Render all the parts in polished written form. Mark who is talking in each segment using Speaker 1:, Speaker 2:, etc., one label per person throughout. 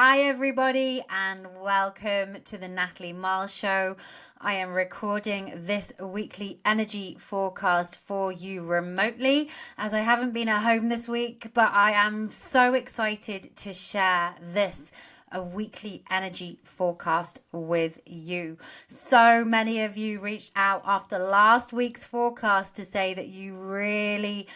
Speaker 1: Hi, everybody, and welcome to the Natalie Miles Show. I am recording this weekly energy forecast for you remotely as I haven't been at home this week, but I am so excited to share this a weekly energy forecast with you. So many of you reached out after last week's forecast to say that you really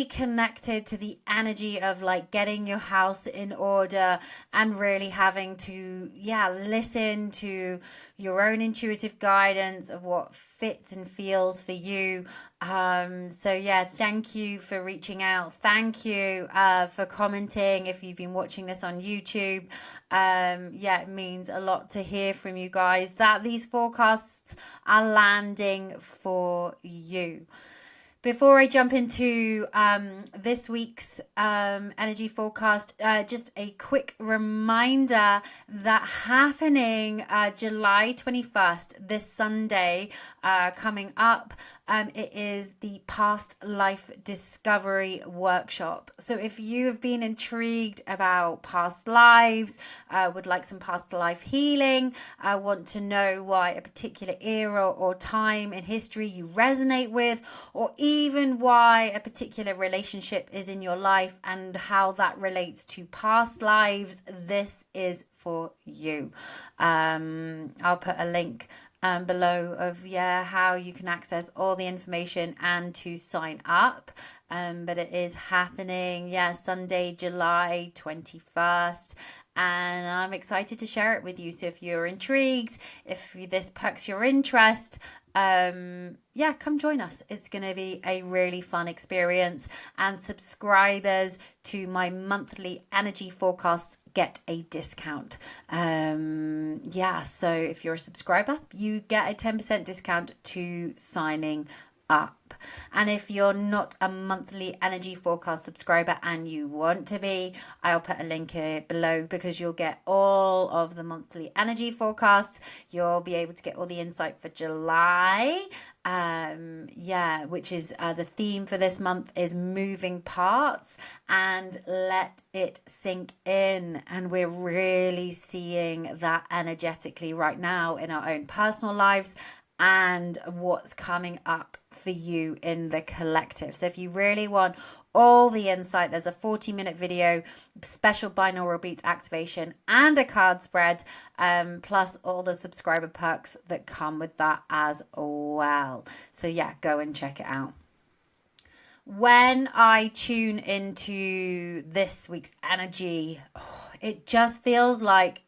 Speaker 1: connected to the energy of like getting your house in order and really having to listen to your own intuitive guidance of what fits and feels for you. Thank you for reaching out. Thank you for commenting if you've been watching this on YouTube. It means a lot to hear from you guys that these forecasts are landing for you. Before I jump into this week's energy forecast, just a quick reminder that happening July 21st, this Sunday, coming up, it is the Past Life Discovery Workshop. So if you have been intrigued about past lives, would like some past life healing, want to know why a particular era or time in history you resonate with, or even why a particular relationship is in your life and how that relates to past lives, this is for you. I'll put a link below of how you can access all the information and to sign up. But it is happening Sunday, July 21st, and I'm excited to share it with you. So if you're intrigued, if this perks your interest, come join us. It's going to be a really fun experience, and subscribers to my monthly energy forecasts get a discount. So if you're a subscriber, you get a 10% discount to signing up. And if you're not a monthly energy forecast subscriber and you want to be, I'll put a link here below, because you'll get all of the monthly energy forecasts. You'll be able to get all the insight for July, which is the theme for this month is moving parts, and let it sink in. And we're really seeing that energetically right now in our own personal lives and what's coming up for you in the collective. So if you really want all the insight, there's a 40-minute video, special binaural beats activation, and a card spread, plus all the subscriber perks that come with that as well. So go and check it out. When I tune into this week's energy, it just feels like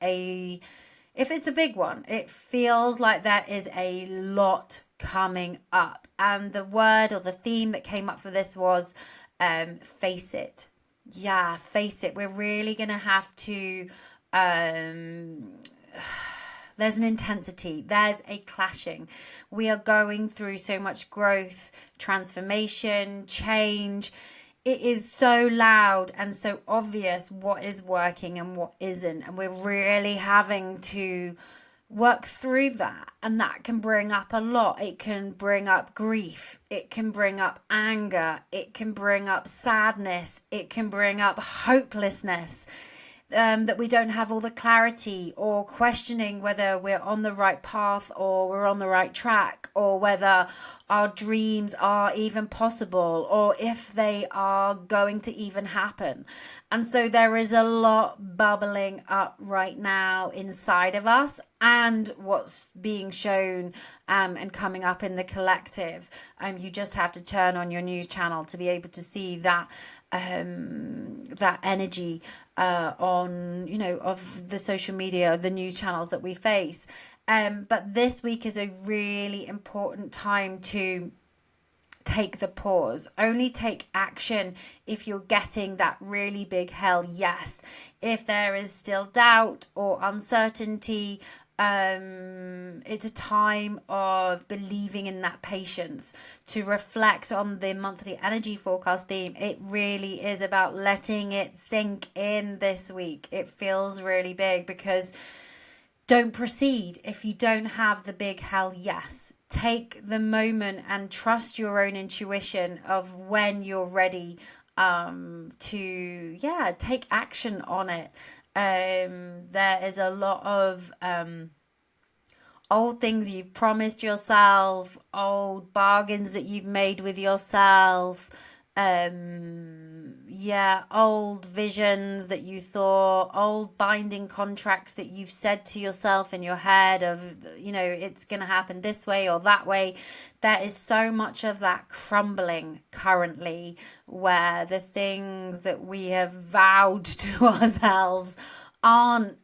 Speaker 1: if it's a big one, it feels like there is a lot coming up. And the word or the theme that came up for this was face it. Yeah, face it. We're really going to have to... there's an intensity. There's a clashing. We are going through so much growth, transformation, change. It is so loud and so obvious what is working and what isn't. And we're really having to work through that. And that can bring up a lot. It can bring up grief. It can bring up anger. It can bring up sadness. It can bring up hopelessness. That we don't have all the clarity, or questioning whether we're on the right path or we're on the right track, or whether our dreams are even possible, or if they are going to even happen. And so there is a lot bubbling up right now inside of us, and what's being shown and coming up in the collective. You just have to turn on your news channel to be able to see that that energy of the social media, the news channels that we face. But this week is a really important time to take the pause. Only take action if you're getting that really big hell yes. If there is still doubt or uncertainty, it's a time of believing in that patience. To reflect on the monthly energy forecast theme, it really is about letting it sink in this week. It feels really big, because don't proceed if you don't have the big hell yes. Take the moment and trust your own intuition of when you're ready to take action on it. There is a lot of old things you've promised yourself, old bargains that you've made with yourself, old visions that you thought, old binding contracts that you've said to yourself in your head of, it's going to happen this way or that way. There is so much of that crumbling currently, where the things that we have vowed to ourselves aren't,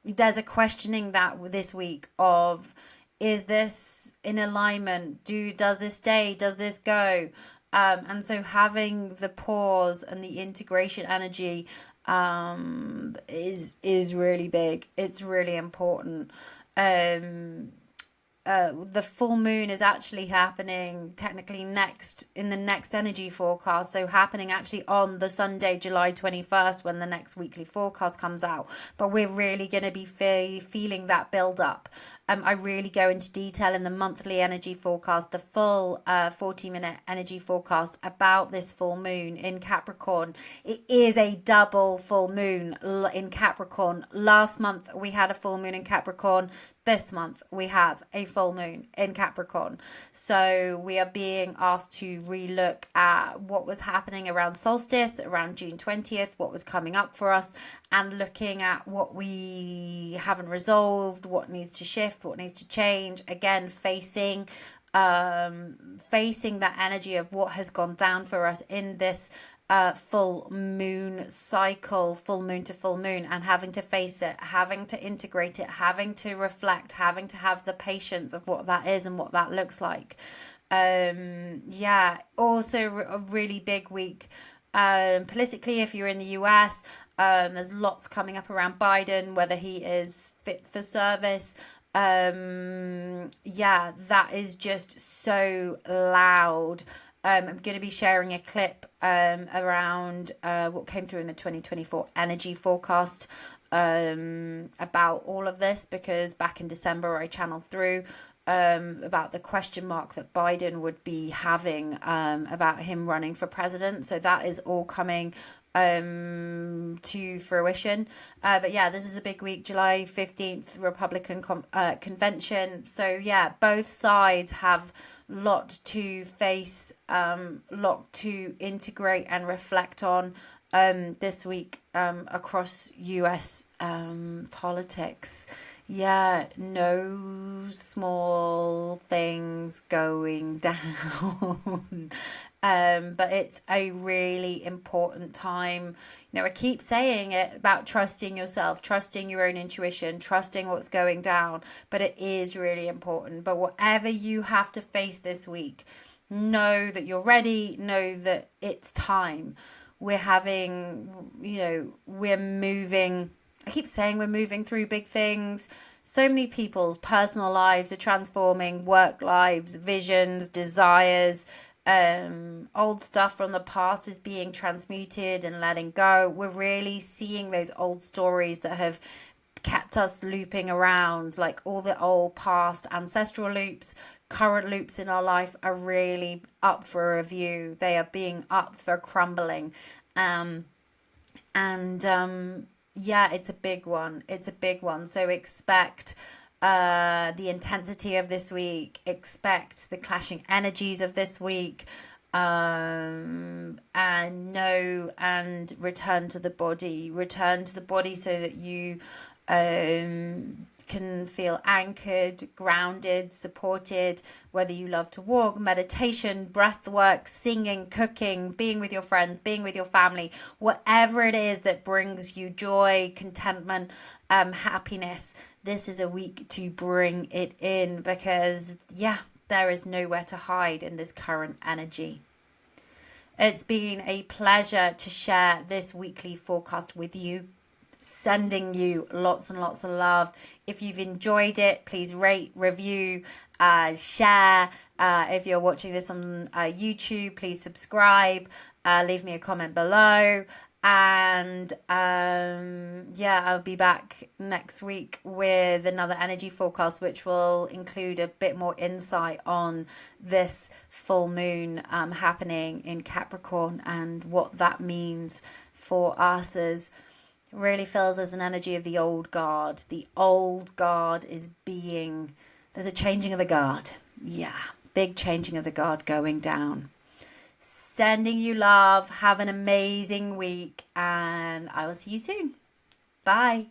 Speaker 1: there's a questioning that this week of, is this in alignment? Does this stay? Does this go? And so having the pause and the integration energy is really big. It's really important. The full moon is actually happening technically in the next energy forecast, so happening actually on the Sunday, July 21st, when the next weekly forecast comes out. But we're really going to be feeling that build up. I really go into detail in the monthly energy forecast, the full 40-minute energy forecast, about this full moon in Capricorn. It is a double full moon in Capricorn. Last month we had a full moon in Capricorn. This month we have a full moon in Capricorn. So we are being asked to relook at what was happening around solstice, around June 20th, what was coming up for us, and looking at what we haven't resolved, what needs to shift, what needs to change. Again, facing that energy of what has gone down for us in this full moon cycle, full moon to full moon, and having to face it, having to integrate it, having to reflect, having to have the patience of what that is and what that looks like. Also a really big week politically. If you're in the US, there's lots coming up around Biden, whether he is fit for service. That is just so loud. I'm going to be sharing a clip around what came through in the 2024 energy forecast about all of this, because back in December I channeled through about the question mark that Biden would be having about him running for president. So that is all coming to fruition. But yeah, this is a big week, July 15th, Republican convention. So yeah, both sides have lot to face, lot to integrate and reflect on this week across US politics. Yeah, no small things going down. But it's a really important time. I keep saying it about trusting yourself, trusting your own intuition, trusting what's going down, but it is really important. But whatever you have to face this week, know that you're ready, know that it's time. We're moving. I keep saying we're moving through big things. So many people's personal lives are transforming, work lives, visions, desires. Old stuff from the past is being transmuted and letting go. We're really seeing those old stories that have kept us looping around, like all the old past ancestral loops, current loops in our life are really up for review. They are being up for crumbling. It's a big one. It's a big one. So expect the intensity of this week. Expect the clashing energies of this week. And return to the body. Return to the body so that you can feel anchored, grounded, supported, whether you love to walk, meditation, breath work, singing, cooking, being with your friends, being with your family, whatever it is that brings you joy, contentment, happiness. This is a week to bring it in, because there is nowhere to hide in this current energy. It's been a pleasure to share this weekly forecast with you. Sending you lots and lots of love. If you've enjoyed it, please rate, review, share. If you're watching this on YouTube, please subscribe, leave me a comment below. And I'll be back next week with another energy forecast, which will include a bit more insight on this full moon happening in Capricorn and what that means for us as It really feels as an energy of the old guard. The old guard is there's a changing of the guard. Yeah, big changing of the guard going down. Sending you love. Have an amazing week, and I will see you soon. Bye.